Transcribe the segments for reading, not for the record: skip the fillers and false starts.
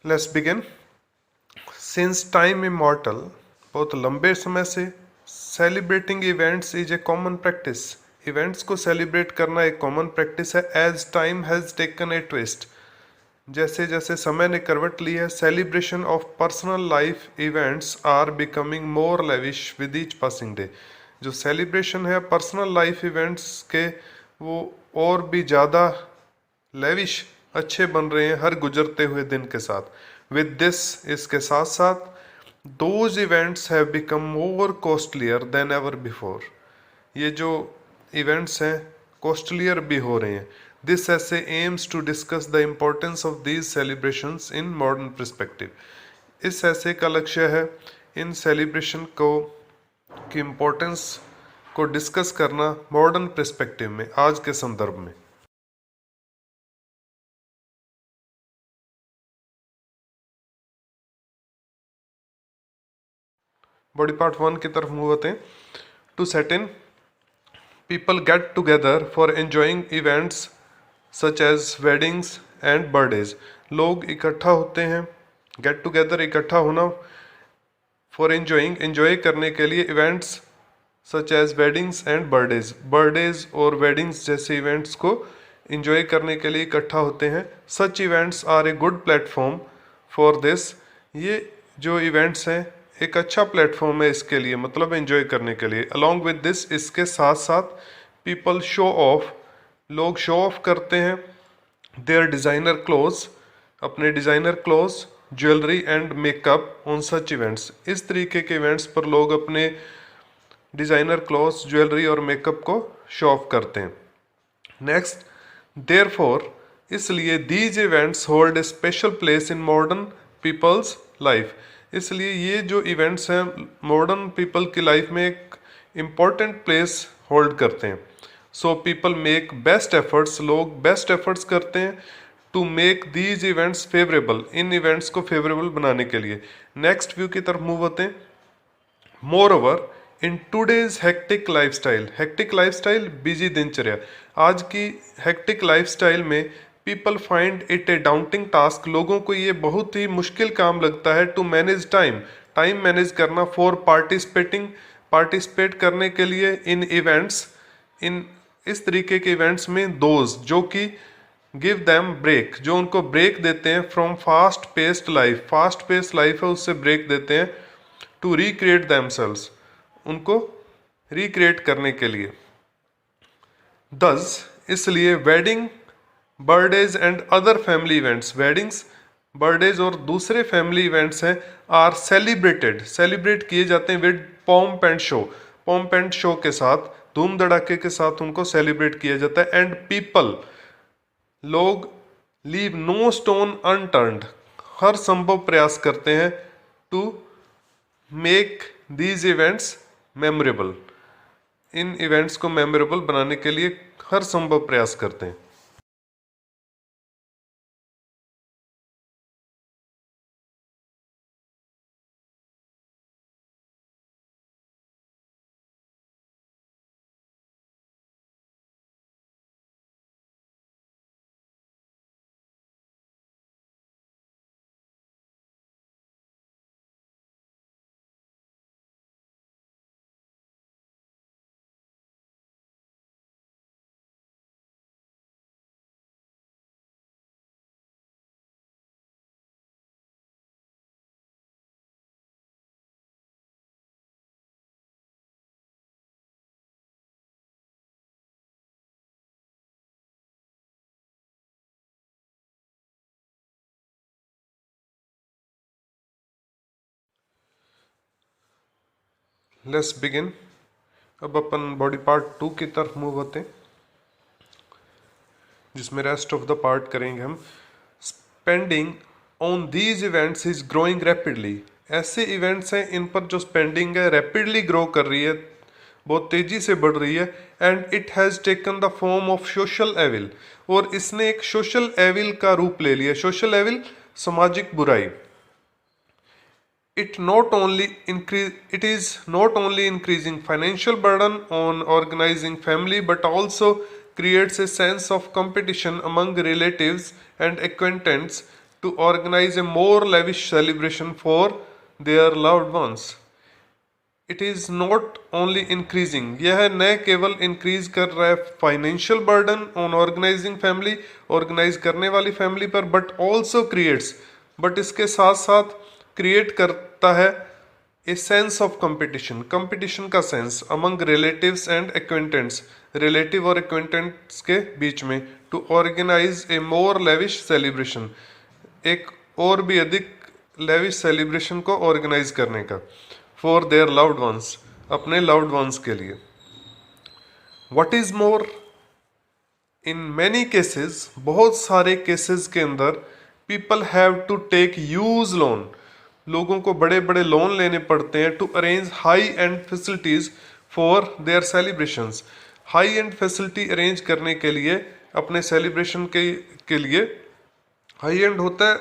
Let's begin. Since time immortal, बहुत लंबे समय से celebrating events is a common practice. Events को सेलिब्रेट करना एक कॉमन प्रैक्टिस है। As time has taken a twist, जैसे जैसे समय ने करवट ली है, celebration of personal life events are becoming more lavish with each passing day. जो सेलिब्रेशन है पर्सनल लाइफ इवेंट्स के, वो और भी ज़्यादा लेविश अच्छे बन रहे हैं हर गुजरते हुए दिन के साथ। विद दिस, इसके साथ साथ, those events have become more costlier then ever before. ये जो इवेंट्स हैं कॉस्टलियर भी हो रहे हैं। This essay aims to discuss the importance of these celebrations in modern perspective. इस ऐसे का लक्ष्य है इन सेलिब्रेशन को की इम्पोर्टेंस को डिस्कस करना मॉडर्न पर्सपेक्टिव में, आज के संदर्भ में। बॉडी पार्ट 1 की तरफ मूव होते हैं। To set in, people get together for enjoying events such as weddings and birthdays। लोग इकट्ठा होते हैं, गेट टुगेदर इकट्ठा होना, फॉर एंजॉइंग एंजॉय करने के लिए, events such as weddings and birthdays, birthdays और वेडिंग्स जैसे इवेंट्स को एंजॉय करने के लिए इकट्ठा होते हैं। Such events are a good platform for this. ये जो इवेंट्स हैं एक अच्छा प्लेटफॉर्म है इसके लिए, मतलब एंजॉय करने के लिए। अलॉन्ग विद दिस, इसके साथ साथ, पीपल शो ऑफ, लोग शो ऑफ करते हैं देयर डिज़ाइनर क्लोथ्स, अपने designer clothes, jewellery and makeup on such events. इस तरीके के इवेंट्स पर लोग अपने डिज़ाइनर क्लोथ्स, ज्वेलरी और मेकअप को शो ऑफ करते हैं। नेक्स्ट, देयरफॉर, इसलिए these events hold a special place in modern people's life. इसलिए ये जो इवेंट्स हैं मॉडर्न पीपल की लाइफ में एक इम्पॉर्टेंट प्लेस होल्ड करते हैं। So people make best efforts, लोग बेस्ट एफर्ट्स करते हैं to make these events favourable, इन इवेंट्स को फेवरेबल बनाने के लिए। नेक्स्ट व्यू की तरफ मूव होते हैं। More over, in today's hectic lifestyle, busy दिनचर्या, आज की हेक्टिक लाइफस्टाइल में, people find it A daunting task, लोगों को ये बहुत ही मुश्किल काम लगता है टू मैनेज टाइम मैनेज करना, फॉर पार्टिसिपेट करने के लिए इन इवेंट्स, इन इस तरीके के इवेंट्स में, दोज जो कि गिव दैम ब्रेक, जो उनको ब्रेक देते हैं फ्रॉम फास्ट पेस्ड लाइफ है उससे ब्रेक देते हैं, टू रिक्रिएट दैमसेल्व्स, उनको रिक्रिएट करने के लिए। दस, इसलिए wedding, birthdays and other family events, weddings, birthdays और दूसरे फैमिली इवेंट्स हैं, आर सेलिब्रेट किए जाते हैं विद पॉम्प एंड शो के साथ, धूम धड़ाके के साथ उनको सेलिब्रेट किया जाता है। एंड पीपल, लोग, लीव नो स्टोन अनटर्न्ड, हर संभव प्रयास करते हैं to make these events memorable, इन इवेंट्स को मेमोरेबल बनाने के लिए हर संभव प्रयास करते हैं। Let's begin. अब अपन बॉडी पार्ट 2 की तरफ मूव होते हैं, जिसमें रेस्ट ऑफ द पार्ट करेंगे हम। Spending on these events is growing rapidly, ऐसे इवेंट्स हैं इन पर जो स्पेंडिंग है रैपिडली ग्रो कर रही है, बहुत तेजी से बढ़ रही है। And it has taken the form of social evil, और इसने एक सोशल एविल का रूप ले लिया। सोशल एविल, सामाजिक बुराई। It is not only increasing financial burden on organizing family, but also creates a sense of competition among relatives and acquaintances to organize a more lavish celebration for their loved ones. It is not only increasing, यह न केवल increase कर रहा है financial burden on organising family, organise करने वाली family पर, but also creates, but इसके साथ साथ क्रिएट करता है a sense of competition, competition का sense among relatives and acquaintances, relative और एक्वेंटेंट्स के बीच में, to organise a more lavish celebration, एक और भी अधिक लेविश सेलिब्रेशन को ऑर्गेनाइज करने का, फॉर देयर लव्ड वंस, अपने लव्ड वंस के लिए. What is more, in many cases, बहुत सारे केसेस के अंदर, people have to take use loan, लोगों को बड़े बड़े लोन लेने पड़ते हैं, to arrange high end facilities for their celebrations, high end facility arrange करने के लिए, अपने सेलिब्रेशन के लिए. हाई एंड होता है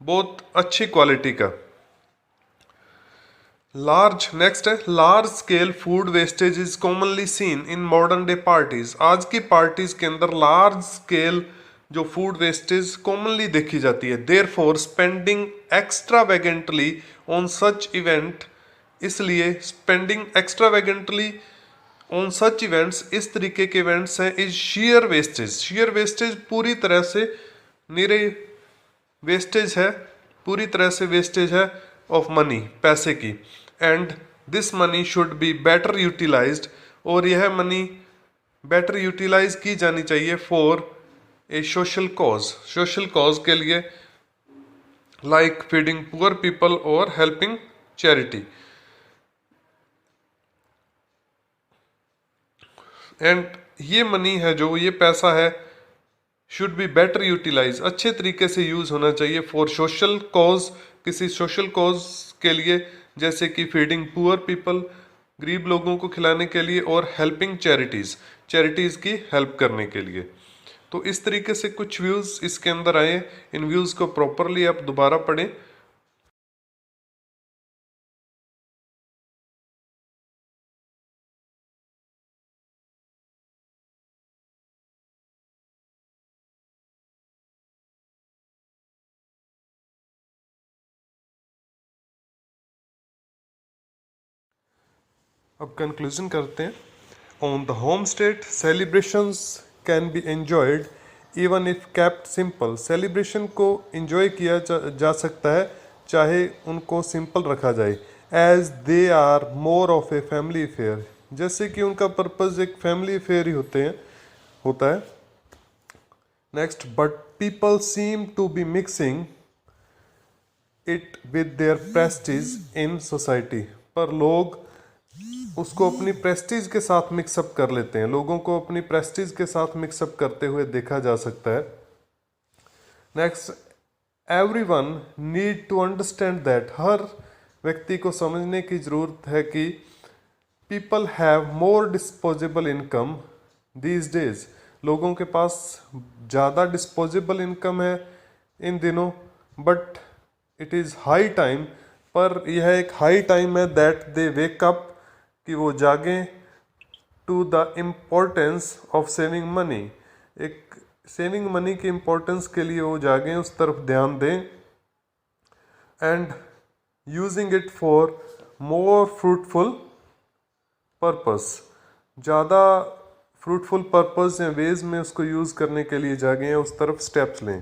बहुत अच्छी क्वालिटी का. लार्ज, नेक्स्ट है large scale food wastage is commonly seen in modern day parties. आज की पार्टीज के अंदर लार्ज स्केल जो फूड वेस्टेज कॉमनली देखी जाती है. Therefore spending extravagantly on such event, इसलिए spending extravagantly on such events, इस तरीके के इवेंट्स हैं, is sheer wastage. Sheer wastage पूरी तरह से निरे वेस्टेज है, पूरी तरह से वेस्टेज है ऑफ मनी, पैसे की. And this money should be better utilised, और यह मनी बेटर यूटिलाइज की जानी चाहिए for a social cause, social cause के लिए, लाइक फीडिंग पुअर पीपल और हेल्पिंग चैरिटी. एंड ये मनी है, जो ये पैसा है, शुड बी बेटर यूटिलाइज, अच्छे तरीके से यूज होना चाहिए फॉर सोशल कॉज, किसी सोशल कॉज के लिए, जैसे कि फीडिंग पुअर पीपल, गरीब लोगों को खिलाने के लिए, और हेल्पिंग चैरिटीज, चैरिटीज की हेल्प करने के लिए. तो इस तरीके से कुछ व्यूज इसके अंदर आए. इन व्यूज को प्रॉपरली आप दोबारा पढ़ें. अब कंक्लूजन करते हैं. On the home state, celebrations can be enjoyed even if kept simple. Celebration को एंजॉय किया जा सकता है चाहे उनको सिंपल रखा जाए. As they are more of a family affair, जैसे कि उनका पर्पज एक फैमिली अफेयर ही होता है. Next, but people seem to be mixing it with their prestige in society, पर लोग उसको अपनी प्रेस्टीज के साथ मिक्सअप कर लेते हैं, लोगों को अपनी प्रेस्टीज के साथ मिक्सअप करते हुए देखा जा सकता है. Next, everyone need to understand that, हर व्यक्ति को समझने की जरूरत है कि people have more disposable income these days, लोगों के पास ज़्यादा डिस्पोजेबल इनकम है इन दिनों. But it is high time, पर यह एक हाई टाइम है, दैट दे वेक अप, कि वो जागें, to the importance of saving money, एक सेविंग मनी की इम्पोर्टेंस के लिए वो जागें, उस तरफ ध्यान दें. And using it for more fruitful purpose, ज़्यादा फ्रूटफुल पर्पस या वेज में उसको यूज़ करने के लिए जागें, उस तरफ स्टेप्स लें.